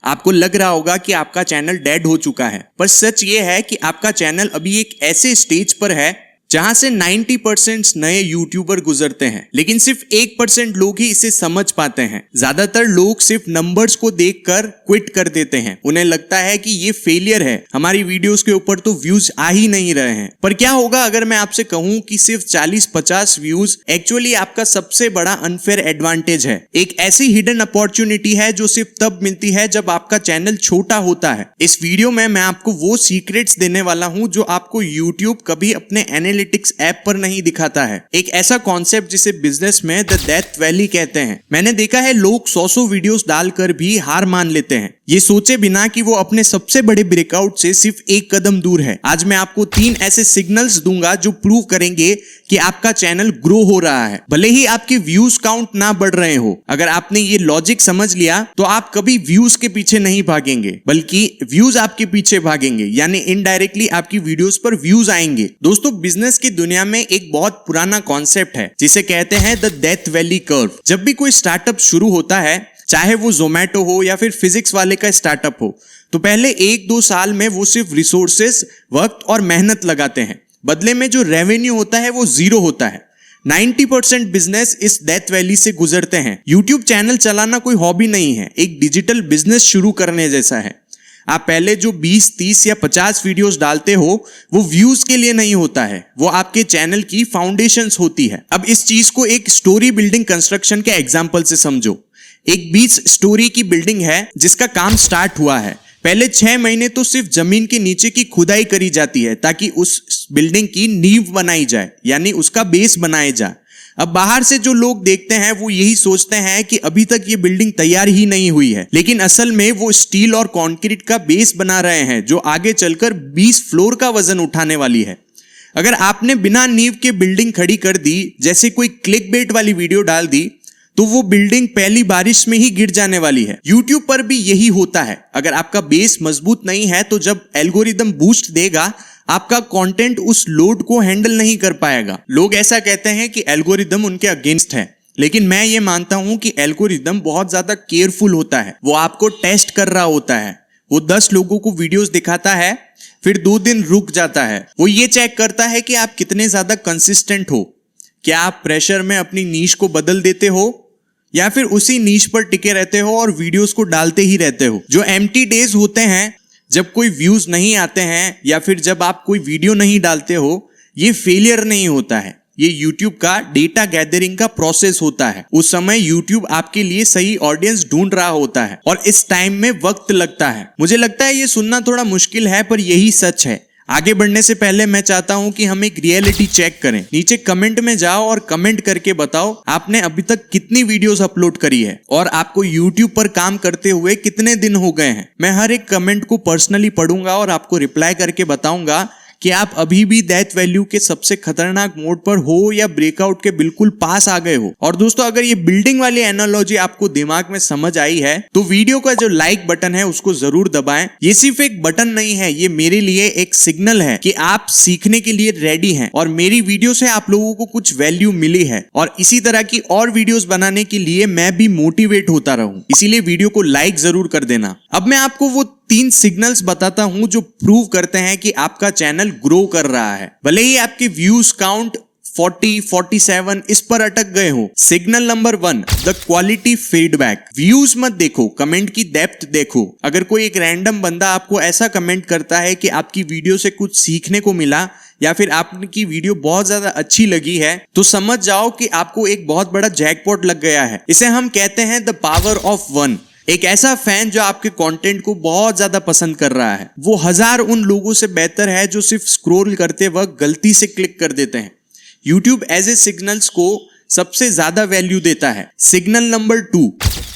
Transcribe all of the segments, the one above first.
आपको लग रहा होगा कि आपका चैनल डेड हो चुका है, पर सच ये है कि आपका चैनल अभी एक ऐसे स्टेज पर है जहां से 90% नए यूट्यूबर गुजरते हैं, लेकिन सिर्फ 1% लोग ही इसे समझ पाते हैं। ज्यादातर लोग सिर्फ नंबर्स को देखकर क्विट कर देते हैं। उन्हें लगता है कि ये फेलियर है, हमारी वीडियोस के ऊपर तो व्यूज आ ही नहीं रहे हैं। पर क्या होगा अगर मैं आपसे कहूं कि सिर्फ 40-50 व्यूज एक्चुअली आपका सबसे बड़ा अनफेयर एडवांटेज है। एक ऐसी हिडन अपॉर्चुनिटी है जो सिर्फ तब मिलती है जब आपका चैनल छोटा होता है। इस वीडियो में मैं आपको वो सीक्रेट्स देने वाला हूं जो आपको यूट्यूब कभी अपने एनालिटिक्स ऐप पर नहीं दिखाता है। एक ऐसा कॉन्सेप्ट जिसे बिजनेस में द डेथ वैली कहते हैं। मैंने देखा है लोग 100 वीडियोस डालकर भी हार मान लेते हैं, ये सोचे बिना कि वो अपने सबसे बड़े ब्रेकआउट से सिर्फ एक कदम दूर है। आज मैं आपको 3 ऐसे सिग्नल्स दूंगा जो प्रूव करेंगे कि आपका चैनल ग्रो हो रहा है, भले ही आपके व्यूज काउंट ना बढ़ रहे हो। अगर आपने ये लॉजिक समझ लिया तो आप कभी व्यूज के पीछे नहीं भागेंगे, बल्कि व्यूज आपके पीछे भागेंगे, यानी इनडायरेक्टली आपकी वीडियोस पर व्यूज आएंगे। दोस्तों, बिजनेस की दुनिया में एक बहुत पुराना कॉन्सेप्ट है जिसे कहते हैं द डेथ वैली कर्व। जब भी कोई स्टार्टअप शुरू होता है, चाहे वो जोमेटो हो या फिर फिजिक्स वाले का स्टार्टअप हो, तो पहले 1-2 साल में वो सिर्फ रिसोर्सेस, वक्त और मेहनत लगाते हैं। बदले में जो रेवेन्यू होता है वो जीरो होता है। 90% बिजनेस इस डेथ वैली से गुजरते हैं। यूट्यूब चैनल चलाना कोई हॉबी नहीं है, एक डिजिटल बिजनेस शुरू करने जैसा है। आप पहले जो 20, 30 या 50 वीडियोस डालते हो वो व्यूज के लिए नहीं होता है, वो आपके चैनल की फाउंडेशंस होती है। अब इस चीज को एक स्टोरी बिल्डिंग कंस्ट्रक्शन के एग्जांपल से समझो। एक 20 स्टोरी की बिल्डिंग है जिसका काम स्टार्ट हुआ है। पहले 6 महीने तो सिर्फ जमीन के नीचे की खुदाई करी जाती है ताकि उस बिल्डिंग की नींव बनाई जाए, यानी उसका बेस बनाया जाए। अब बाहर से जो लोग देखते हैं वो यही सोचते हैं कि अभी तक ये बिल्डिंग तैयार ही नहीं हुई है, लेकिन असल में वो स्टील और कंक्रीट का बेस बना रहे हैं जो आगे चलकर 20 फ्लोर का वजन उठाने वाली है। अगर आपने बिना नींव के बिल्डिंग खड़ी कर दी, जैसे कोई क्लिकबेट वाली वीडियो डाल दी, तो वो बिल्डिंग पहली बारिश में ही गिर जाने वाली है। YouTube पर भी यही होता है। अगर आपका बेस मजबूत नहीं है तो जब एल्गोरिदम बूस्ट देगा, आपका कंटेंट उस लोड को हैंडल नहीं कर पाएगा। लोग ऐसा कहते हैं कि एल्गोरिदम उनके अगेंस्ट है, लेकिन मैं ये मानता हूं कि एल्गोरिदम बहुत ज्यादा केयरफुल होता है। वो आपको टेस्ट कर रहा होता है। वो 10 लोगों को वीडियोस दिखाता है, फिर 2 दिन रुक जाता है। वो ये चेक करता है कि आप कितने ज्यादा कंसिस्टेंट हो। क्या आप प्रेशर में अपनी नीश को बदल देते हो या फिर उसी नीश पर टिके रहते हो और वीडियोस को डालते ही रहते हो। जो एम्प्टी डेज होते हैं, जब कोई व्यूज नहीं आते हैं या फिर जब आप कोई वीडियो नहीं डालते हो, ये फेलियर नहीं होता है, ये YouTube का डेटा गैदरिंग का प्रोसेस होता है। उस समय YouTube आपके लिए सही ऑडियंस ढूंढ रहा होता है और इस टाइम में वक्त लगता है। मुझे लगता है ये सुनना थोड़ा मुश्किल है, पर यही सच है। आगे बढ़ने से पहले मैं चाहता हूं कि हम एक रियलिटी चेक करें। नीचे कमेंट में जाओ और कमेंट करके बताओ आपने अभी तक कितनी वीडियोस अपलोड करी है और आपको YouTube पर काम करते हुए कितने दिन हो गए हैं। मैं हर एक कमेंट को पर्सनली पढ़ूंगा और आपको रिप्लाई करके बताऊंगा कि आप अभी भी डेथ वैल्यू के सबसे खतरनाक मोड पर हो या ब्रेकआउट के बिल्कुल पास आ गए हो। और दोस्तों, अगर ये बिल्डिंग वाली एनालॉजी आपको दिमाग में समझ आई है तो वीडियो का जो लाइक बटन है उसको जरूर दबाएं। ये सिर्फ एक बटन नहीं है, ये मेरे लिए एक सिग्नल है कि आप सीखने के लिए रेडी हैं और मेरी वीडियो से आप लोगों को कुछ वैल्यू मिली है और इसी तरह की और वीडियोस बनाने के लिए मैं भी मोटिवेट होता रहूं। इसीलिए वीडियो को लाइक जरूर कर देना। अब मैं आपको वो 3 सिग्नल्स बताता हूं जो प्रूव करते हैं कि आपका चैनल ग्रो कर रहा है, भले ही आपके व्यूज काउंट 40, 47 इस पर अटक गए हो। Signal number 1, the quality feedback. Views मत देखो, कमेंट की डेप्थ देखो। अगर कोई एक रैंडम बंदा आपको ऐसा कमेंट करता है कि आपकी वीडियो से कुछ सीखने को मिला या फिर आपकी वीडियो बहुत ज्यादा अच्छी लगी है, तो समझ जाओ कि आपको एक बहुत बड़ा जैकपॉट लग गया है। इसे हम कहते हैं द पावर ऑफ 1। एक ऐसा फैन जो आपके कंटेंट को बहुत ज्यादा पसंद कर रहा है, वो 1000 उन लोगों से बेहतर है जो सिर्फ स्क्रॉल करते वक्त गलती से क्लिक कर देते हैं। YouTube एज ए सिग्नल्स को सबसे ज्यादा वैल्यू देता है। Signal number 2,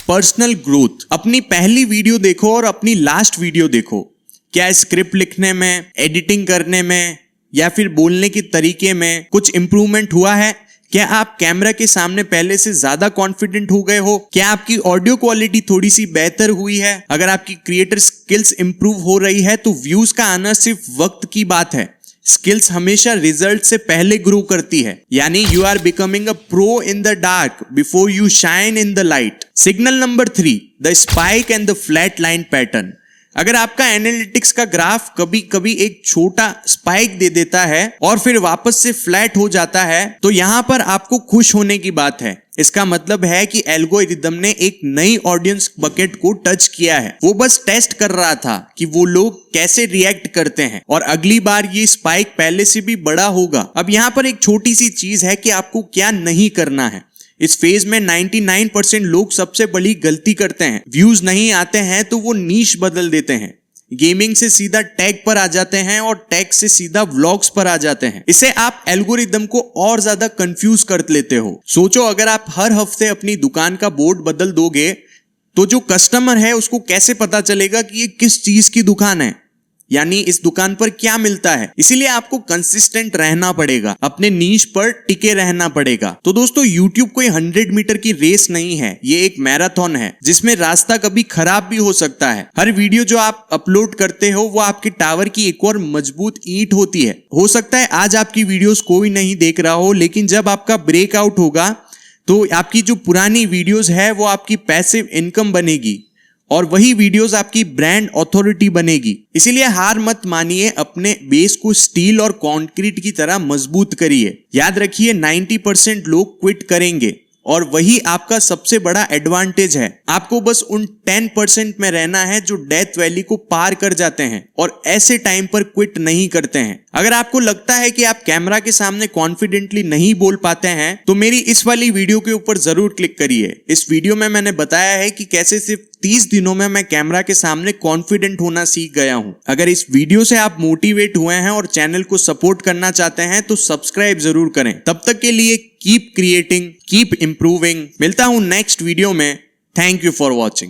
personal growth. अपनी पहली वीडियो देखो और अपनी लास्ट वीडियो देखो। क्या स्क्रिप्ट लिखने में, एडिटिंग करने में या फिर बोलने के तरीके में कुछ इंप्रूवमेंट हुआ है? क्या आप कैमरा के सामने पहले से ज्यादा कॉन्फिडेंट हो गए हो? क्या आपकी ऑडियो क्वालिटी थोड़ी सी बेहतर हुई है? अगर आपकी क्रिएटर स्किल्स इंप्रूव हो रही है तो व्यूज का आना सिर्फ वक्त की बात है। स्किल्स हमेशा रिजल्ट से पहले ग्रो करती है, यानी you are becoming a pro in the dark before you shine in the light. Signal number 3, the spike and the flat line pattern. अगर आपका एनालिटिक्स का ग्राफ कभी कभी एक छोटा स्पाइक दे देता है और फिर वापस से फ्लैट हो जाता है, तो यहां पर आपको खुश होने की बात है। इसका मतलब है कि एल्गोरिदम ने एक नई ऑडियंस बकेट को टच किया है। वो बस टेस्ट कर रहा था कि वो लोग कैसे रिएक्ट करते हैं और अगली बार ये स्पाइक पहले से भी बड़ा होगा। अब यहाँ पर एक छोटी सी चीज है कि आपको क्या नहीं करना है। इस फेज में 99% लोग सबसे बड़ी गलती करते हैं। व्यूज नहीं आते हैं तो वो नीश बदल देते हैं, गेमिंग से सीधा टैग पर आ जाते हैं और टैग से सीधा व्लॉग्स पर आ जाते हैं। इससे आप एल्गोरिदम को और ज्यादा कंफ्यूज कर लेते हो। सोचो, अगर आप हर हफ्ते अपनी दुकान का बोर्ड बदल दोगे तो जो कस्टमर है उसको कैसे पता चलेगा कि ये किस चीज की दुकान है, यानी इस दुकान पर क्या मिलता है। इसीलिए आपको कंसिस्टेंट रहना पड़ेगा, अपने नीश पर टिके रहना पड़ेगा। तो दोस्तों, YouTube कोई 100 मीटर की रेस नहीं है, ये एक मैराथन है जिसमें रास्ता कभी खराब भी हो सकता है। हर वीडियो जो आप अपलोड करते हो वो आपके टावर की एक और मजबूत ईंट होती है। हो सकता है आज आपकी वीडियोस कोई नहीं देख रहा हो, लेकिन जब आपका ब्रेकआउट होगा तो आपकी जो पुरानी वीडियोस है वो आपकी पैसिव इनकम बनेगी और वही वीडियोस आपकी ब्रांड अथॉरिटी बनेगी। इसीलिए हार मत मानिए, अपने बेस को स्टील और कंक्रीट की तरह मजबूत करिए। याद रखिए, 90% लोग क्विट करेंगे और वही आपका सबसे बड़ा एडवांटेज है। आपको बस उन 10% में रहना है जो डेथ वैली को पार कर जाते हैं और ऐसे टाइम पर क्विट नहीं करते हैं। अगर आपको लगता है कि आप कैमरा के सामने कॉन्फिडेंटली नहीं बोल पाते हैं तो मेरी इस वाली वीडियो के ऊपर जरूर क्लिक करिए। इस वीडियो में मैंने बताया है कि कैसे सिर्फ 30 दिनों में मैं कैमरा के सामने कॉन्फिडेंट होना सीख गया हूं। अगर इस वीडियो से आप मोटिवेट हुए हैं और चैनल को सपोर्ट करना चाहते हैं तो सब्सक्राइब जरूर करें। तब तक के लिए कीप क्रिएटिंग, कीप इंप्रूविंग। मिलता हूं नेक्स्ट वीडियो में। Thank you for watching.